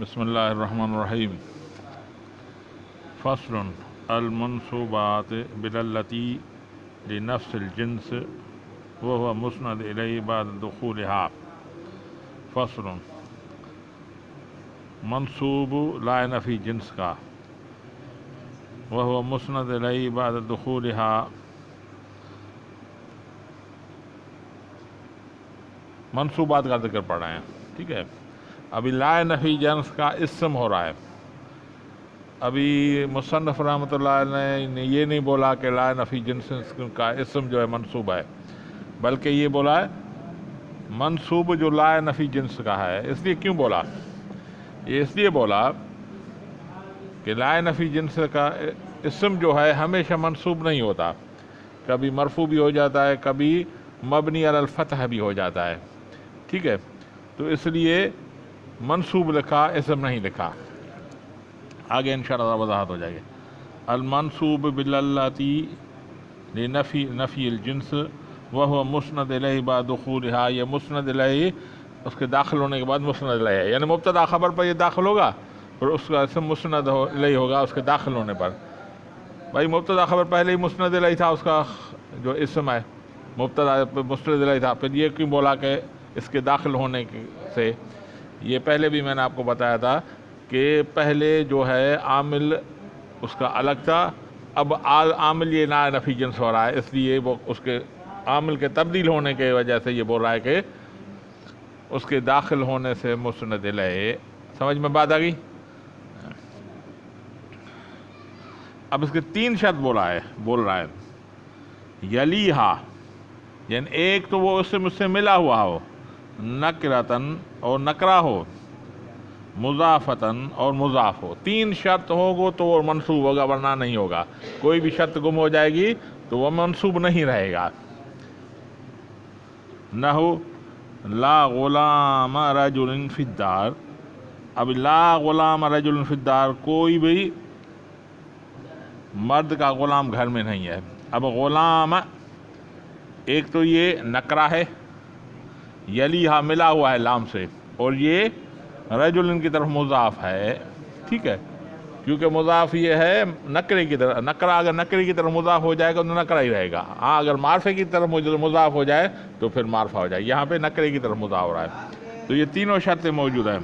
بسم اللہ الرحمن الرحیم فصل المنصوبات باللتی لنفس الجنس وهو مسند الیہ بعد دخولها فصل منصوب لا نفی جنس کا وهو مسند الیہ بعد دخولها منصوبات کا ذکر پڑھ رہے ہیں. ٹھیک ہے، ابھی لا نفی جنس کا اسم ہو رہا ہے. ابھی مصنف رحمۃ اللہ علیہ نے یہ نہیں بولا کہ لا نفی جنس کا اسم جو ہے منصوب ہے، بلکہ یہ بولا ہے منصوب جو لا نفی جنس کا ہے. اس لیے کیوں بولا؟ یہ اس لیے بولا کہ لا نفی جنس کا اسم جو ہے ہمیشہ منصوب نہیں ہوتا، کبھی مرفوع بھی ہو جاتا ہے، کبھی مبنی علی الفتح بھی ہو جاتا ہے. ٹھیک ہے، تو اس لیے منصوب لکھا، اسم نہیں لکھا. آگے انشاءاللہ وضاحت ہو جائے گی. المنصوب باللتی لنفی الجنس وهو مسند الیہ بعد دخولها، یہ مسند الیہ اس کے داخل ہونے کے بعد مسند الیہ ہے، یعنی مبتدا خبر پر یہ داخل ہوگا اور اس کا اسم مسند الیہ ہوگا اس کے داخل ہونے پر. بھائی مبتدا خبر پہلے ہی مسند الیہ تھا، اس کا جو اسم ہے مبتدا مسند الیہ تھا، پھر یہ کیوں بولا کہ اس کے داخل ہونے سے؟ یہ پہلے بھی میں نے آپ کو بتایا تھا کہ پہلے جو ہے عامل اس کا الگ تھا، اب عامل یہ لا نفی جنس ہو رہا ہے، اس لیے وہ اس کے عامل کے تبدیل ہونے کی وجہ سے یہ بول رہا ہے کہ اس کے داخل ہونے سے مسند الیہ. سمجھ میں بات آ گئی؟ اب اس کے تین شرط بول رہا ہے. یلیہا، یعنی ایک تو وہ اس سے مجھ سے ملا ہوا ہو، نکرتن اور نکرہ ہو، مضافتن اور مضاف ہو. تین شرط ہوگا تو وہ منصوب ہوگا، ورنہ نہیں ہوگا. کوئی بھی شرط گم ہو جائے گی تو وہ منصوب نہیں رہے گا. نحو لا غلام رجل فی الدار. اب لا غلام رجل فی الدار، کوئی بھی مرد کا غلام گھر میں نہیں ہے. اب غلام ایک تو یہ نکرہ ہے، یلیہا ملا ہوا ہے لام سے، اور یہ رجل کی طرف مضاف ہے. ٹھیک ہے، کیونکہ مضاف یہ ہے نکرے کی طرف. نکرہ اگر نکرے کی طرف مضاف ہو جائے گا تو نکرہ ہی رہے گا. ہاں اگر معرفے کی طرف مضاف ہو جائے تو پھر معرفہ ہو جائے. یہاں پہ نکرے کی طرف مضاف ہو رہا ہے. تو یہ تینوں شرطیں موجود ہیں.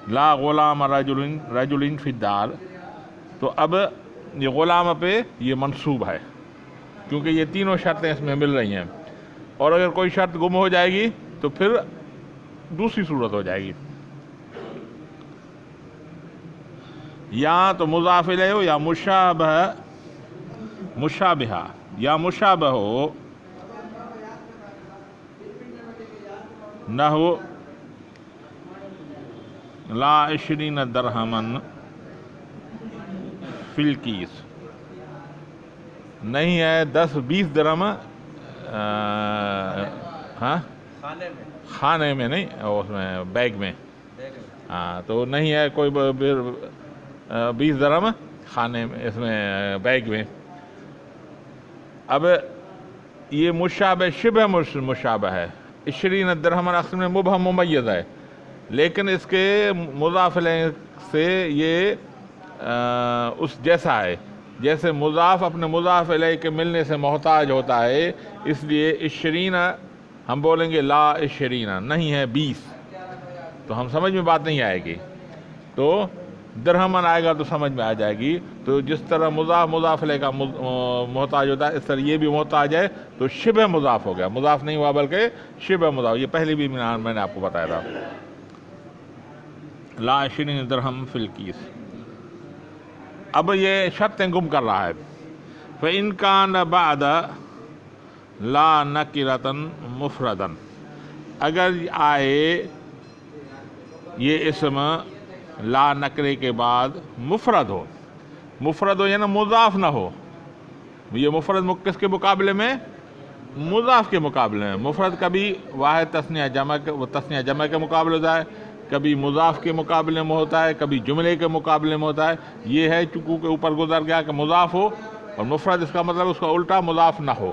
لا غلام رجل فی الدار، تو اب یہ غلام پہ یہ منصوب ہے کیونکہ یہ تینوں شرطیں اس میں مل رہی ہیں. اور اگر کوئی شرط گم ہو جائے گی تو پھر دوسری صورت ہو جائے گی، یا تو مضاف الیہ ہو یا مشابہ یا مشابہ ہو. نحو لا 20 درہما فی الکیس، نہیں ہے 10-20 درہم خانے میں نہیں، اس میں بیگ میں. ہاں تو نہیں ہے کوئی 20 درہم خانے میں، اس میں بیگ میں. اب یہ مشابہ شبہ مشابہ ہے. 20 درہم اصل میں مبہم ممیز ہے، لیکن اس کے مضاف الیہ سے یہ اس جیسا ہے، جیسے مضاف اپنے مضاف الیہ کے ملنے سے محتاج ہوتا ہے. اس لیے 20 ہم بولیں گے لا 20، نہیں ہے 20، تو ہم سمجھ میں بات نہیں آئے گی. تو درہمن آئے گا تو سمجھ میں آ جائے گی. تو جس طرح مضاف الیہ کا محتاج ہوتا ہے، اس طرح یہ بھی محتاج ہے، تو شبہ مضاف ہو گیا. مضاف نہیں ہوا بلکہ شبہ مضاف. یہ پہلے بھی میں نے آپ کو بتایا تھا. لا 20 درہم فی الکیس. اب یہ شرطیں گم کر رہا ہے. فَإِنْ كَانَ بَعْدَ لَا نَكِرَةً مُفْرَدًا، اگر آئے یہ اسم لا نکرے کے بعد مفرد ہو یعنی مضاف نہ ہو. یہ مفرد کس کے مقابلے میں؟ مضاف کے مقابلے میں. مفرد کبھی واحد تثنیہ جمع کے مقابلے ہوتا ہے، کبھی مضاف کے مقابلے میں ہوتا ہے، کبھی جملے کے مقابلے میں ہوتا ہے. یہ ہے چونکہ کے اوپر گزر گیا کہ مضاف ہو، اور مفرد اس کا مطلب اس کا الٹا مضاف نہ ہو.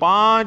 5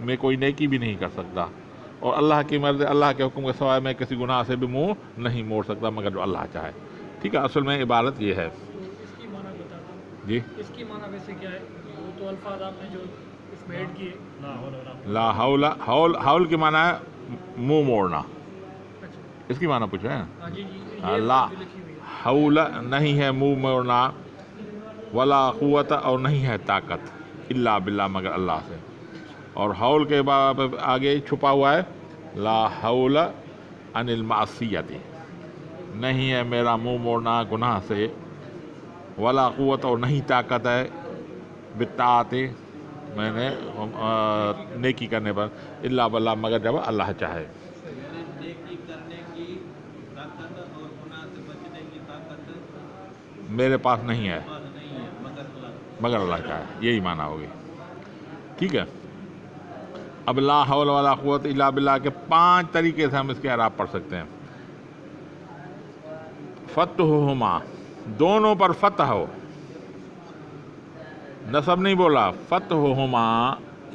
میں کوئی نیکی بھی نہیں کر سکتا، اور اللہ کی مرضی، اللہ کے حکم کے سوائے میں کسی گناہ سے بھی منہ نہیں موڑ سکتا مگر جو اللہ چاہے. ٹھیک ہے، اصل میں عبارت یہ ہے. تو اس کی معنی بتا دو. جی، اس کی معنی ویسے کیا ہے؟ وہ تو الفاظ آپ نے جو اس میں ایڈ کیے، لا حول، حول کی معنی ہے منہ موڑنا. اچھا اس کی معنی پوچھ رہے ہیں. ہاں جی جی، یہ لا جو لکھی ہوئی ہے. حول نہیں ہے منہ موڑنا، ولا قوت اور نہیں ہے طاقت، الا باللہ مگر اللہ سے. اور حول کے بعد آگے چھپا ہوا ہے لا حول عن المعصیت، نہیں ہے میرا منہ موڑنا گناہ سے، ولا قوت اور نہیں طاقت ہے بالطاعت میں نے نیکی کرنے پر، الا باللہ مگر جب اللہ چاہے. نیکی کرنے کی طاقت اور گناہ سے بچنے کی طاقت میرے پاس نہیں ہے پاس نہیں ہے مگر اللہ چاہے، یہی معنی ہوگی. ٹھیک ہے. اب لا حول ولا قوت الا باللہ کے 5 طریقے سے ہم اس کے اعراب پڑھ سکتے ہیں. فتحہما، دونوں پر فتح ہو، نصب نہیں بولا، فتحہما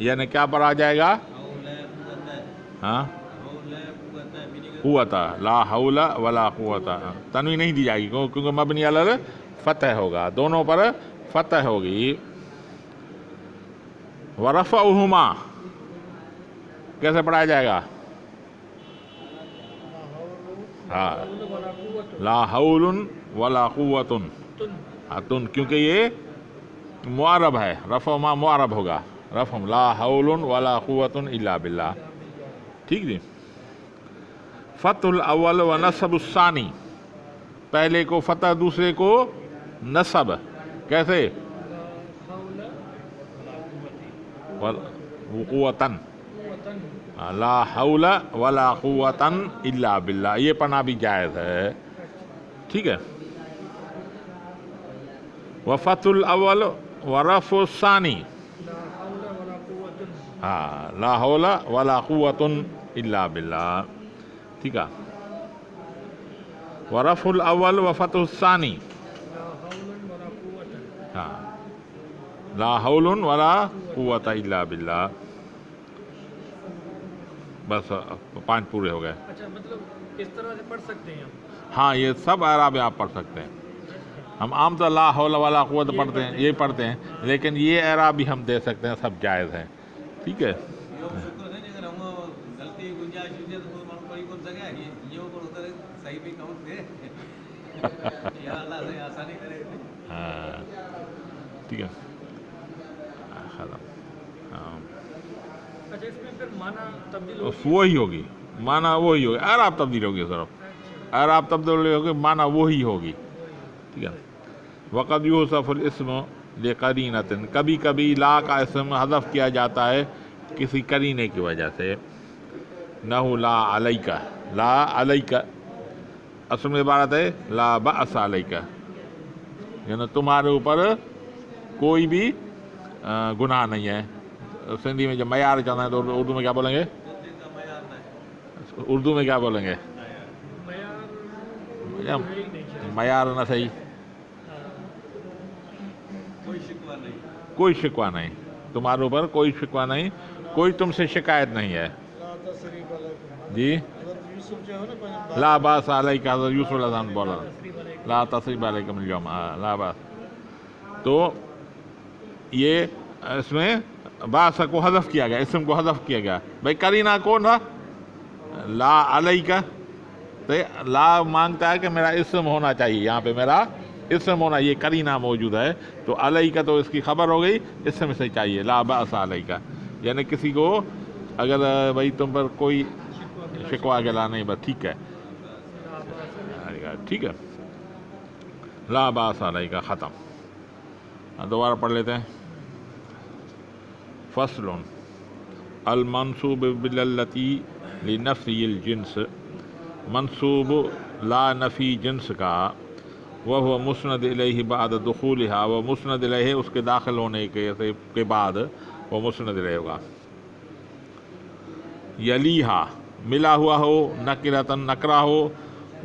یعنی کیا پر آ جائے گا؟ ہاں قوت، لا حول ولا قوت، تنوین نہیں دی جائے گی کیونکہ مبنی علی فتح ہوگا، دونوں پر فتح ہوگی. ورفعہما کیسے پڑھایا جائے گا؟ ہاں لا حول ولا قوت، تن، کیونکہ یہ معرب ہے، رفعہما معرب ہوگا، رفع لا حول ولا قوت الا باللہ. ٹھیک جی. فتح الاول و نصب الثانی، پہلے کو فتح دوسرے کو نصب، کیسے؟ قوتن، لا حول ولا قوتا الا باللہ، یہ پڑھنا بھی جائز ہے. ٹھیک ہے. وفتح الاول ورفع الثانی، ہاں لا حول ولا قوت الا باللہ. ٹھیک ہے. ورفع الاول وفتح الثانی، ہاں لا حول ولا قوت الا باللہ. بس 5 پورے ہو گئے. اچھا، مطلب اس طرح سے پڑھ سکتے ہیں ہم. ہاں یہ سب اعراب آپ پڑھ سکتے ہیں. ہم عام طور لا حول ولا قوت پڑھتے ہیں، یہ پڑھتے ہیں، لیکن یہ اعراب بھی ہم دے سکتے ہیں، سب جائز ہیں. ٹھیک ہے. اگر ہم غلطی گنجائش ہوتی ہے تو مانو پڑھی کون سکے یہ اوپر اتر صحیح بھی کاؤنٹ دے یا اللہ سے آسانی کرے. ہاں ٹھیک ہے. ختم. ہاں اچھا، اس میں پھر معنی تبدیل ہوگی. وہی ہوگی، معنی وہی ہوگی، اعراب تبدیل ہوگی، صرف اعراب تبدیل ہوگی، معنی وہی ہوگی. ٹھیک ہے. وقد یوصف الاسم لقرینۃ، کبھی کبھی لا کا اسم حذف کیا جاتا ہے کسی قرینے کی وجہ سے. نحو لا علیک، لا علیک اصل میں عبارت ہے لا بأس علیک، یعنی تمہارے اوپر کوئی بھی گناہ نہیں ہے. سندھی میں جب معیار چاہتا ہے تو اردو میں کیا بولیں گے؟ اردو میں کیا بولیں گے؟ معیار نہ صحیح، کوئی شکوہ نہیں تمہارے اوپر، کوئی شکوہ نہیں، کوئی تم سے شکایت نہیں ہے. جی لا باس علیک، حضرت یوسف علیہ السلام بولا لا تصریب علیکم اليوم، لا باس. تو یہ اس میں باس کو حذف کیا گیا، اسم کو حذف کیا گیا. بھائی کرینہ کون تھا؟ لا علیک، تو لا مانگتا ہے کہ میرا اسم ہونا چاہیے، یہاں پہ میرا اسم ہونا، یہ کرینہ موجود ہے، تو علیک تو اس کی خبر ہو گئی، اسم سے چاہیے لا باس علیک، یعنی کسی کو اگر بھائی تم پر کوئی شکوہ گلا نہیں، بس ٹھیک ہے، ٹھیک ہے. لا باس علیک، ختم. دوبارہ پڑھ لیتے ہیں. فصل المنصوب باللتی لنفی الجنس، منصوب لا نفی جنس کا، وہ مسند الیہ بعد دخولها، وہ مسند الیہ اس کے داخل ہونے کے بعد وہ مسند الیہ ہوگا. یلیہا ملا ہوا ہو، نکرتن نکرہ ہو،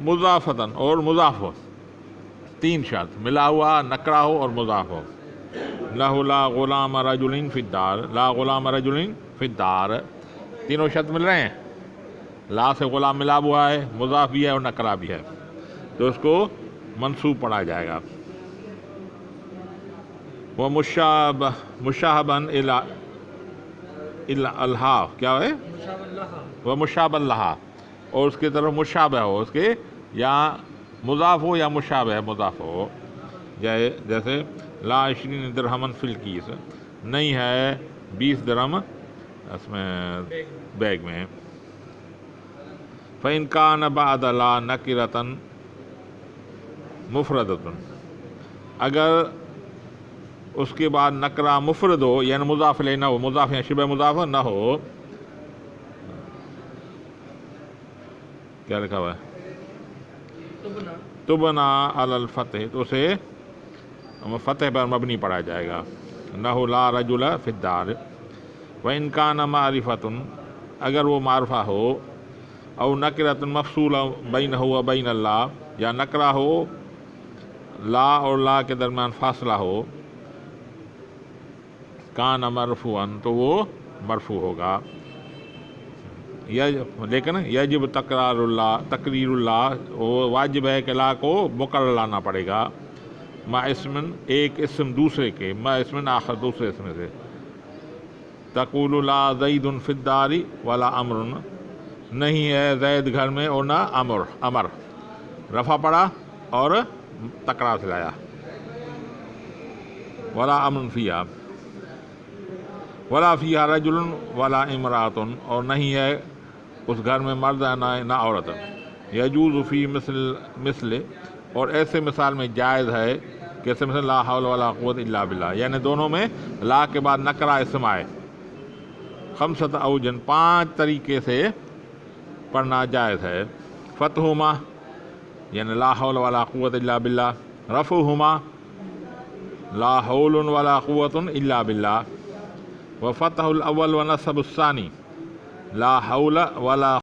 مضافتن اور مضاف ہو. 3 شرط، ملا ہوا، نکرہ ہو اور مضاف ہو. لہو لا غلام رجل فی الدار، لا غلام رجل فی الدار، تینوں شرط مل رہے ہیں، لا سے غلام ملا ہوا ہے، مضاف بھی ہے اور نکرہ بھی ہے، تو اس کو منصوب پڑھا جائے گا۔ وہ مشابہن الہا، کیا ہے مشابہ اللہ، وہ مشابہ اللہ، اور اس کی طرف مشابہ ہو، اس کے یا مضاف ہو یا مشابہ مضاف ہو، جیسے لا 20 درہمن فی الکیس، نہیں ہے 20 درہم اس میں بیگ میں۔ فَإِنْ كَانَ بَعْدَ لَا نَكِرَةً مُفْرَدَةٌ، اگر اس کے بعد نکرہ مفرد ہو، یعنی مضاف الیہ نہ ہو، مضاف یا شبہ مضاف نہ ہو، کیا لکھا ہوا ہے تبنا، تبنا علی الفتح، تو اسے فتح پر مبنی پڑھا جائے گا، نحو لا رجل فی الدار۔ وَإِنْ كَانَ مَعْرِفَةٌ، اگر وہ معرفہ ہو، او نکرۃ مفصولہ بینہ و بین اللہ، یا نکرہ ہو لا اور لا کے درمیان فاصلہ ہو، کان مرفوعاً، تو وہ مرفوع ہوگا۔ لیکن یجب تقریر اللہ، وہ واجب ہے کہ لا کو مقرر لانا پڑے گا، ما اسم، ایک اسم دوسرے کے، ما اسم آخر دوسرے اسم سے۔ تقول لا زید فی الدار ولا امر، نہیں ہے زید گھر میں اور نہ امر، رفع پڑا اور تکرار سے لایا، ولا امر فیہا، ولا فیہا رجل ولا امرأۃ، اور نہیں ہے اس گھر میں مرد نہ عورت۔ یجوز فی مثل، اور ایسے مثال میں جائز ہے کیسے مثلا لا حول ولا قوت الا باللہ، یعنی دونوں میں لا کے بعد نکرہ اسم آئے، 5 اوجن، 5 طریقے سے پڑھنا جائز ہے۔ فتحہما، یعنی لا حول ولا قوت الا باللہ، رفعہما، لا حول ولا قوت الا باللہ، وفتح الاول ونصب الثانی، لا حول ولا